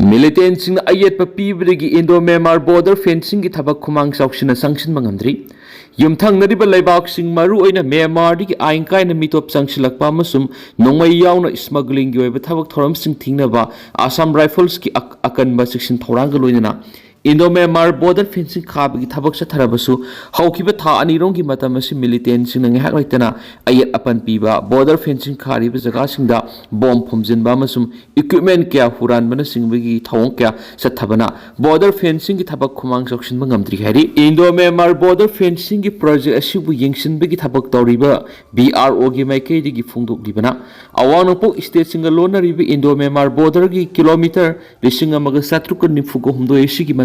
Militant sing ayet pa pibrig Indo-Myanmar border fencing ki thabak khumang chauksina sanction mangamdri yumthang nariba laibak sing maru oina Myanmar di ain kai na mitop sangsilakpa amasum nongmai yauna smuggling gi oiba thabak thoram sing thingnaba Assam Rifles ki akanba section thoranga loinana Indo-Myanmar border fencing khabagi thabak sa tharabasu haukiba tha anirong gi matam asi militant sing nang hak laitana ayet apan piba border fencing khariba jaga singda bomb phumjinba amasum equipment kya huran bana singbagi thawong kya sathabana border fencing gi thabak khumang jokshin bangamdri hari Indo-Myanmar border fencing gi project asibu yengsinbagi thabak tawriba BRO gi maikei gi phungdok dibana awanopok state singa lona riba Indo-Myanmar border gi kilometer lising amaga satruk nifugo humdo esi gi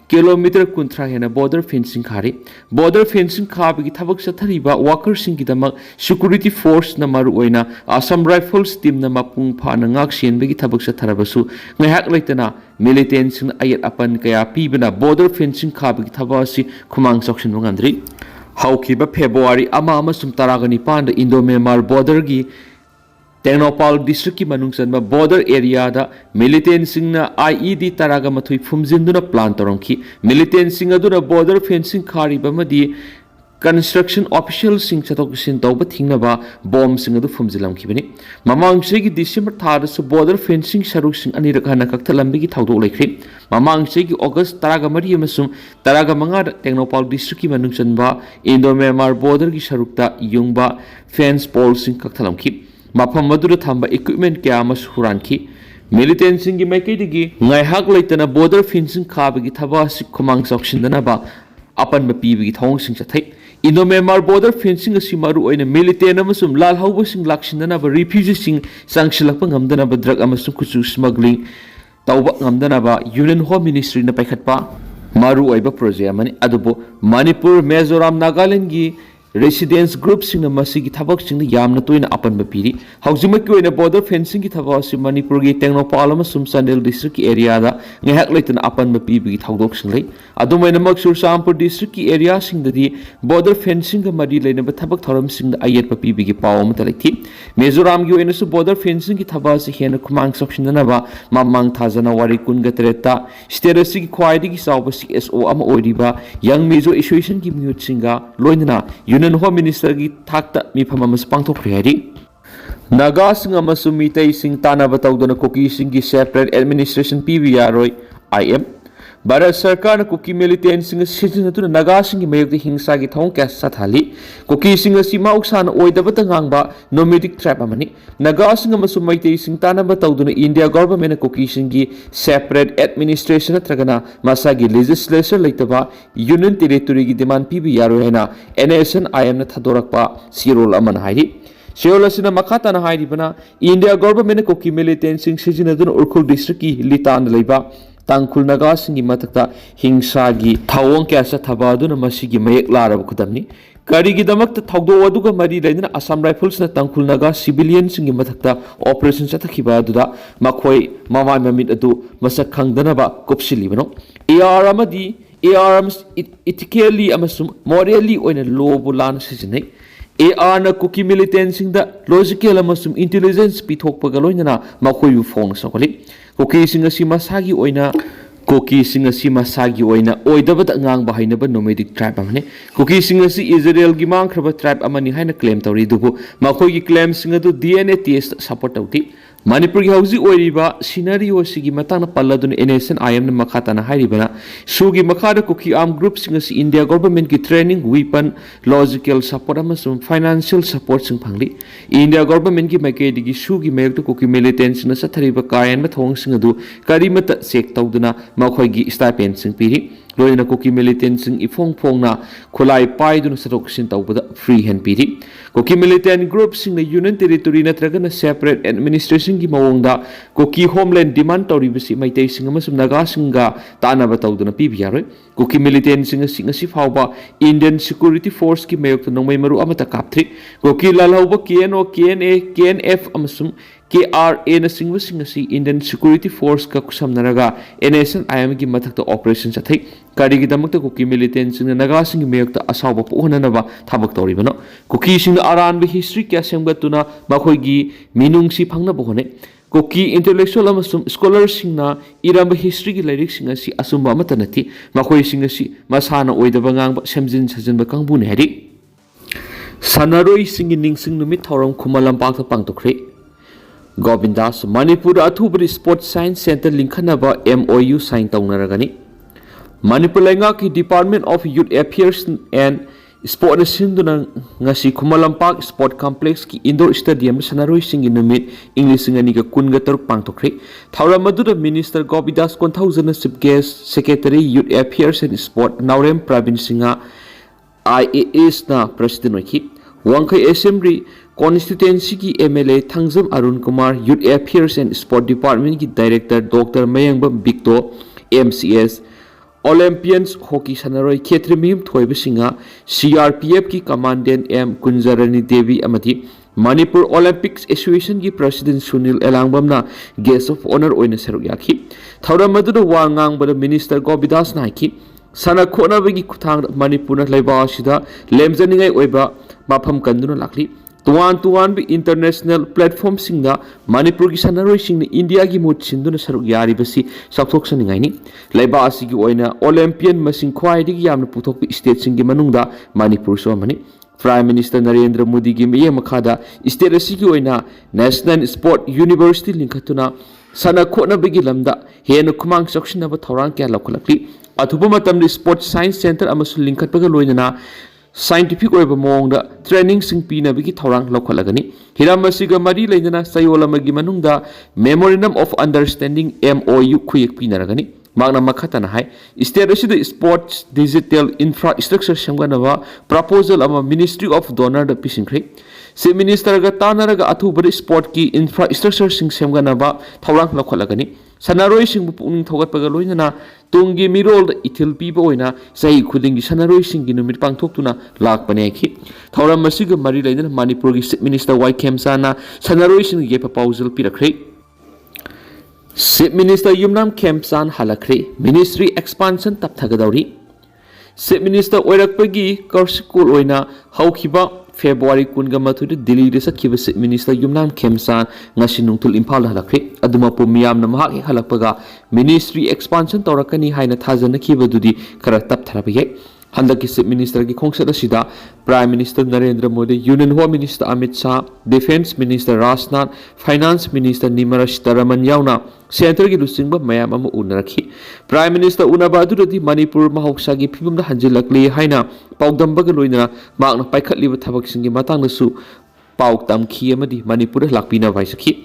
kilometer kuntra hena border fencing khari border fencing khabagi thabak sathariba workers sing gidamak security force na maru oina Assam Rifles team na mapung pha na ngak sienbagi thabak satharabasu ngahak laitana militant sing ayat apan kaya pibana border fencing khabagi thabasi khumang sokshin ngandri haukiba February ama amasum taragani panda Indo-Myanmar border gi Tenopal district ki manungsanba border area da militant sing na IED taraga mathui phumjinduna plan torongki militant sing aduna border fencing khari bamadi construction official sing chatok sin tawba thingnaba bomb sing adu phumjilam khibani mamang segi December thar su border fencing saruk sing ani rakhana kakthalambi gi thawdo lekhri mamang segi August taraga mari amasum taraga manga Tenopal district ki manungsanba Indo-Myanmar border gi sarukta yungba fence pole sing kakthalamki Mapam madura thamba equipment kya mas huranki militant sing gi maikei digi ngai hak laitana border fencing khabagi thaba si khumang chauksindana ba apan ba pibigi thong sing chathai Indo-Myanmar border fencing asi maru oina militant amasum lal hauba sing laksindana ba refugees sing sangsilakpa ngamdana ba drug amasum kuchu smuggling tauba ngamdana ba Union Home Ministry na paikhatpa maru oiba project amani adubo Manipur Mizoram Nagaland gi residence group sing na masigi thabak sing yamna toina apan bapiri haujima ki oina border fencing ki thabak si Manipur gi Tengnopal ama Sumsandel district ki area da ngehak laitana apan bapi bi thaudok sing lei adumaina maksur Sampur district ki area sing dadi border fencing ga mari leina ba thabak thoram sing da ayet bapi bi gi paw am talaithi Mizoram gi oina su border fencing ki thabak si hena khumang section na ba mamang thajana wari kun ga treta state si ki khwaidi gi sawba CSO ama oiriba young Mizo association ki mute singa loinana Union Home Minister gi thakta mi phama mas pangthokri hari Naga sing amasu Meetei sing tana batawdona Kuki sing gi separate administration PB yaroi IM Bharat Sarkar na Kuki militant sing sizinatuna Naga sing gi mayok hingsa gi thong kya sathali Kuki sing si mauksan oidaba tangangba nomadic tribe amani Naga sing amasu Meitei sing tana batawdona India government na Kuki sing gi separate administration tragana masa gi legislature laitaba union territory gi demand PB yaroi hena NSN IM na thadorakpa sirol aman hairi Sheolasina Makatana Haidibana, India government Kuki militant sing Sizinadun Urkul district ki Litan Leba, Tangkul Nagas in Matata, Hingsagi, Tawon Kasa Tabaduna Masigi Mayek Lara Kudamni, Karigi Damak the Taudo Waduga Mari Lena, Assam Rifles na Tangkul Naga, civilians in Matata, Operation Satakibaduda, Makoi, Mama Mamid Adu, Masakang Danaba, Kopsilibano, AR Amadi, ARMs ethically amasum morally on a low bulan season. AR na Kuki militant sing da logical amasum intelligence pithok pagaloina makoyu phone sokoli Kuki sing asi masagi oina Kuki sing asi masagi oina oidaba ngang bahaina ba nomadic tribe amane Kuki sing asi Israel gi mangkraba tribe amani haina claim tawri dubu makoyi claim sing adu DNA test support tawti Manipur ki hauji oiriba scenario sigi matana palladun NSN IM na makata na hairibana sugi makada Kuki armed groups sing si India government ki training weapon logical support amasum financial support sing phangli India government ki maike digi sugi mayek to Kuki militants na sathariba kayan ma thong sing adu karimata check tawduna makhoi gi stipend sing piri loina Kuki militant sing ifong phong na khulai pai dun satok sin tawbada free hand piri Kuki militant groups sing na union territory na tragana separate administration gi mawongda Kuki homeland demand tawri bisi Meitei sing amasum Naga singa tanaba tawduna pibi yaroi Kuki militant sing si phawba Indian security force ki mayok to nongmai maru amata kapthri Kuki lalhauba KNO KNA KNF amasum KRA na sing si Indian security force ka kusamnaraga NSN IM gi mathakta operation chathai karigi damakta Kuki militant sing Naga sing mayok ta asawba puhananaba thabak tawribano Kuki sing aran bi history kya semgatuna makhoi gi minung si phangna bohone Kuki intellectual amasum scholar singna iramba history gi lyric singa si asumba matanati makoi singa si masana oidaba ngang semjin sajin ba kangbu ne hari sanaroi singi ningsing numit thoram khumalam pak pangtokre Govindas Manipur athubri sports science center linkhanaba MOU sign tawnaragani Manipur lenga ki Department of Youth Affairs and Sport sinduna ngasi Khumalampak Sport Complex ki indoor stadium sanaroi singi numit English ngani ka kunga taruk pangtokre thawra madura Minister Govindas Konthausan Chief Guest Secretary Youth Affairs and Sport Naurem Province singa IAS na President oiki Wangkai Assembly Constituency ki MLA Thangjam Arun Kumar Youth Affairs and Sport Department ki Director Dr. Mayangbam Bikto MCS Olympians hockey sanaroi Khetrimim Thoiba Singa CRPF ki Commandant M Kunjarani Devi amati Manipur Olympics Association ki President Sunil Elangbam na Guest of Honor oina saruk yakhi thawra madura wangang bada Minister Govindas naiki sana khona bagi kuthang Manipur na laiba asida lemjaningai oiba mafam kanduna lakli tuan bi international platform singna Manipur ki sanaroi singna India ki mut sinduna saruk yari basi sakthok saningai ni laiba asigi oina Olympian masing khwai digi yamna puthok state singi manungda Manipur so mani Prime Minister Narendra Modi ki miye makhada state asigi oina National Sport University linkatuna sana khona bigi lamda henu khumang saksina ba thorang kya lakhlakli athuba matamli Sports Science Center amasu linkatpaga loinana scientific oiba mongda training sing pina bigi thorang lokhalagani hiramasiga mari leina sayolamagi manungda memorandum of understanding MOU khuyek pinaragani magna makhatana hai state asida sports digital infrastructure samganaba proposal ama Ministry of Donor da pisingkhre se minister ga tanaraga athubari sport ki infrastructure sing samganaba thorang lokhalagani sanaroi sing puning thogatpaga loina tungi mirol ithil piba oina sai khudingi sanaroi sing gi numit pangthoktuna lakpane khi thauram masiga mari leina Manipur gi Chief Minister Y Khemsana sanaroi sing ge proposal pirakre Chief Minister Yumnam Khemsan halakre ministry expansion tapthagadauri Chief Minister oirakpagi karsikul oina haukhiba February kunga mathude Delhi de sakhiba Chief Minister Yumnam Khemsan ngasi nungtul Imphal halakre aduma pu miyam na mahak halakpaga ministry expansion tawrakani haina thajana khiba dudi kara tap tharabiye handaki Chief Minister ki khongsat asida Prime Minister Narendra Modi Union Home Minister Amit Shah Defense Minister Rajnath Finance Minister Nirmala Sitharaman yauna Center ki lusingba mayam ama unarakhi Prime Minister unabadu di Manipur mahoksa gi phibum da hanjilakli haina paudamba ga loina magna paikhatliba thabak singi matang nasu pauk tamkhi amadi Manipur lakpina vaisakhi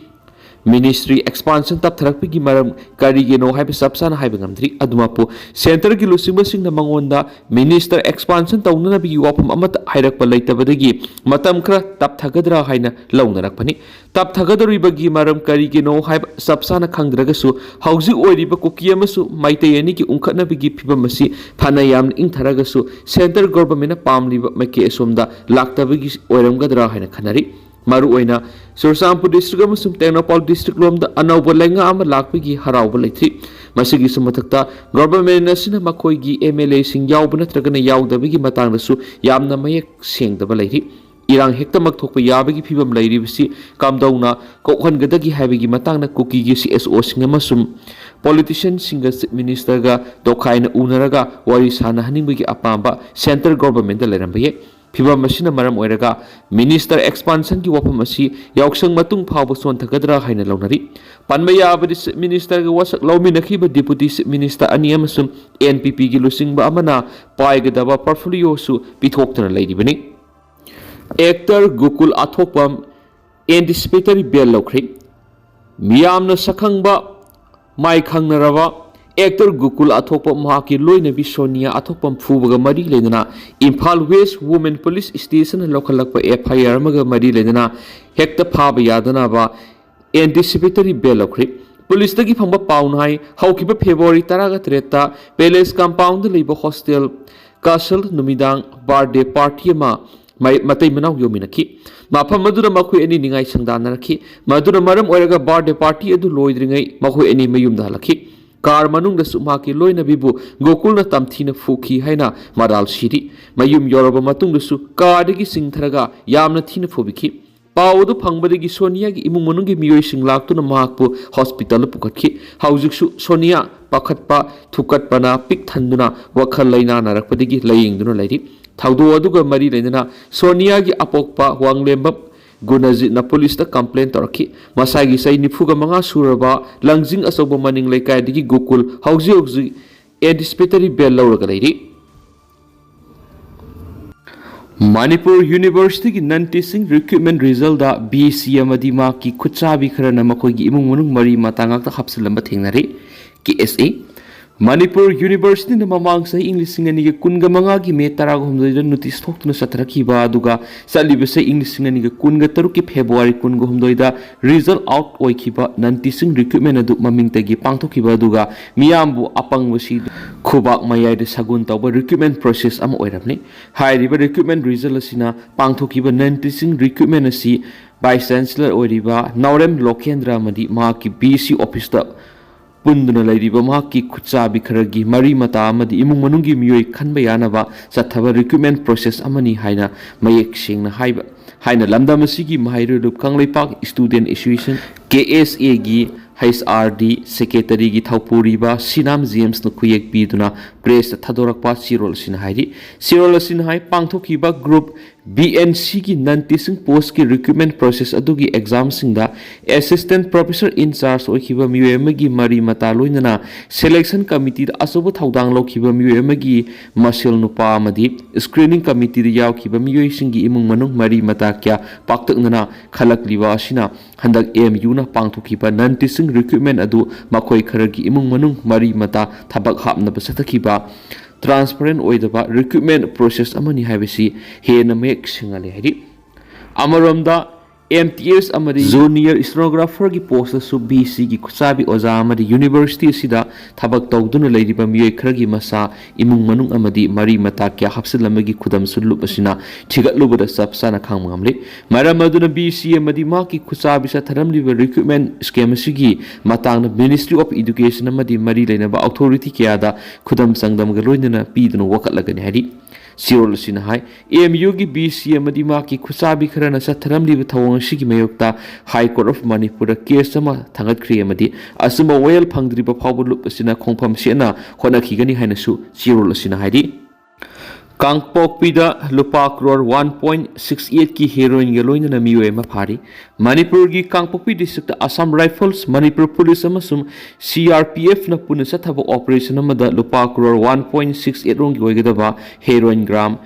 Ministry expansion tap tharakpi gi maram kari ge no haibe sapsana haibe ngamdri adumapo center gi lusingba singna mangonda minister expansion tawnana bi wapam amat hairakpa leitabadagi matam khra tap thagadra haina launarakpani tap thagadari bagi maram kari ge no haibe sapsana khangdragasu hauji oiriba kuki amasu Meetei ani ki ungkhatna bi gi phibam asi phana yam ing tharagasu center government na pamliba make somda laktabagi oiramgadra haina khanari maru oina Sursampur district amasum Tengnopal district lomda anauba lenga ama lakpigi harauba leithri masigi sumathakta government asina makhoi gi MLA sing yauba natragana yaudabigi matangdasu yamna mayek sengdaba leithri irang hektamak thokpa yabagi phibam leiribasi kamdauna kokhangadagi haibigi matangna kuki gi CSO sing amasum politician singa minister ga dokhaina unaraga wari sana haningbigi apamba center government da lerambaye phibam masina maram oiraga minister expansion ki wapam asi yauksang matung phawba son thagadra haina launari panmaya abadi minister ga wasak lawmi nakhiba deputy minister ani amasum NPP gi lusingba amana paigadaba portfolio su pithoktana leiribani actor Gokul Athokpam anticipatory bail lawkhre miyamna sakhangba mai khangnaraba actor Gokul Athokpam mahaki loina bi Sonia Athokpam phubaga mari lenana Imphal West Women Police Station lokhalakpa FIR maga mari lenana hekta phaba yadana ba anticipatory bail lawkhre police tagi phangba paun hai haukiba February 13 ta Palace compound leiba hostel Castle Numidang birthday party ma matai manau yominaki mafam madura makhoi ani ningai sangdanaraki madura maram oiraga birthday party adu loidringai makhoi ani mayumda halaki कार मनुंग द सुमा की लोइना बिबु गोकुल न तमथीना फुखी हैना moral सिरी मयुम योरब मतुंग दसु car दगी सिंथरगा यामना थीना फुबिखी पाउदु फंगबदगी Sonia की इमुंग मनुंगी मियोइसिंग लाक्तुना महाकपु हॉस्पिटल पुखटखि हौजिकसु सोनिया पाखटपा थुकटपना पिक थंदुना वखल लैना नारकपदगी लयिंगदुना लैरि थाउदु अदुगा मरी लैना सोनिया की अपोकपा वांगलेम्ब गुनाजित ना पुलिस ता कंप्लेन तौरखि मसागी सै निफुगा मंगा सुरबा लंजिंग असोब मनिंग लैकायदगी गोकुल हौजि हौजि एंटिसिपेटरी बेल लौरगा लैरि Manipur University की non teaching recruitment result da BC amadi ma ki khutchabi kharana makoi gi imung munung mari matangak ta hapsilamba thengnari KSA Manipur University na mamang sa English ngani ge kunga manga gi me taraga homdoi da notice thoktuna satraki ba aduga salibe sa English ngani ge kunga taruk ki February kunga homdoi da result out oikiba non teaching recruitment adu maming tagi pangthokiba aduga miyambu apangwasi khubak mayai de sagun tawba recruitment process am oiramni hairiba recruitment result asina pangthokiba non teaching recruitment asi vice chancellor oiriba Naurem Lokendra amadi ma ki BC office da पुंदुना लैरिबा माकी खुचाबी खरगी मरी मता अमदी इमुंग मनुंगी मियोय खनबा यानाबा सथबा रिक्रूटमेंट प्रोसेस अमनी हाइना मयेक सेंगना हाइना लमदामसिगी माहिरुलुप कांगलेपाक स्टूडेंट एसोसिएशन KSA गी HRD सेक्रेटरी की थौपुरीबा सिनाम जेम्स न खुयेक पीदुना प्रेस थदोरकपा सिरोल सिन हाइ पांगथोकीबा ग्रुप BNC की नन टीचिंग पोस्ट की रिक्रूटमेंट प्रोसेस अदुगी एग्जाम सिंगदा असिस्टेंट प्रोफेसर इन चार्ज ओखिबा मियोयमगी मरी मता लोइनना सिलेक्शन कमिटी दा असोब थौदांग लोखिबा मियोयमगी मसेल नुपा अमदी स्क्रीनिंग कमिटी दा यावखिबा मियोयसिंगी इमुंग मनुंग मरी मता क्या पाक्तकनना खलकलिबा असिना हंदक MU ना पांगथोकीबा non teaching recruitment adu makoi kharagi imung manung mari mata thabak hapna basathakiba transparent oidaba recruitment process amani haibasi hena mek singale hari amaromda MTS amadi junior stenographer ki post su BC ki khusabi oza amadi university sida thabak tawduna leiriba miyoi kharagi masa imung manung amadi mari mata kya hapsilamagi khudam sulup asina thigatlubada sapsana khangmangamle maram aduna BC amadi ma ki khusabi sa tharamliba recruitment scheme sigi matang Ministry of Education amadi mari leinaba authority kya da khudam sangdam ga loinana piduna wakatlagani hari Sirol Sinahai, MU की BC amadi ma ki khusabi kharana satharamliba thawang sigi mayokta High Court of Manipur case ama thangatkri amadi asuma well phangdriba phawbulup asina khongpham sena honakhigani hainasu Sirol Sinahai di Kangpokpi da lupa crore 1.68 की heroin ge loina na miwe ma phari Manipur gi Kangpokpi district Assam Rifles Manipur Police amasum CRPF na puna sathaba operation amada lupa crore 1.68 rong gi oigedaba heroin gram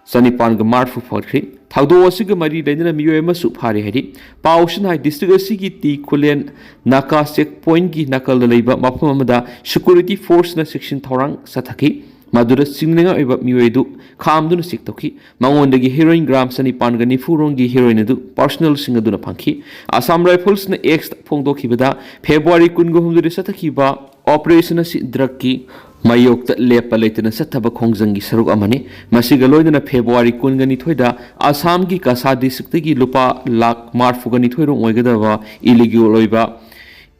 sanipan ga marfu photri thaudo asig mari leina miwe ma su phari hari pausin hai district asigi ti kulen Naga checkpoint gi nakal leiba mafam amada security force na section thorang sathaki Madura singlinga oiba miwedu khamduna siktoki mangondagi heroin gram sani pangani furongi heroin edu personal singaduna pangki Assam Rifles na ex phongdokhibada February 19 satakhiba operation asi drug ki mayokta lepa leitana sathaba khongjangi saruk amani masiga loidana February 19 da Assam gi Kasa district gi lupa lakh marfugani thoirong oigadaba illegal oiba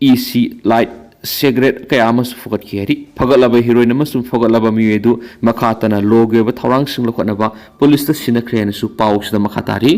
EC light cigarette kaya amas fukat kiri pagalaba heroin amasum pagalaba miyedu makatana loge ba thorang sing lokana ba police ta sinakre su paus da makatari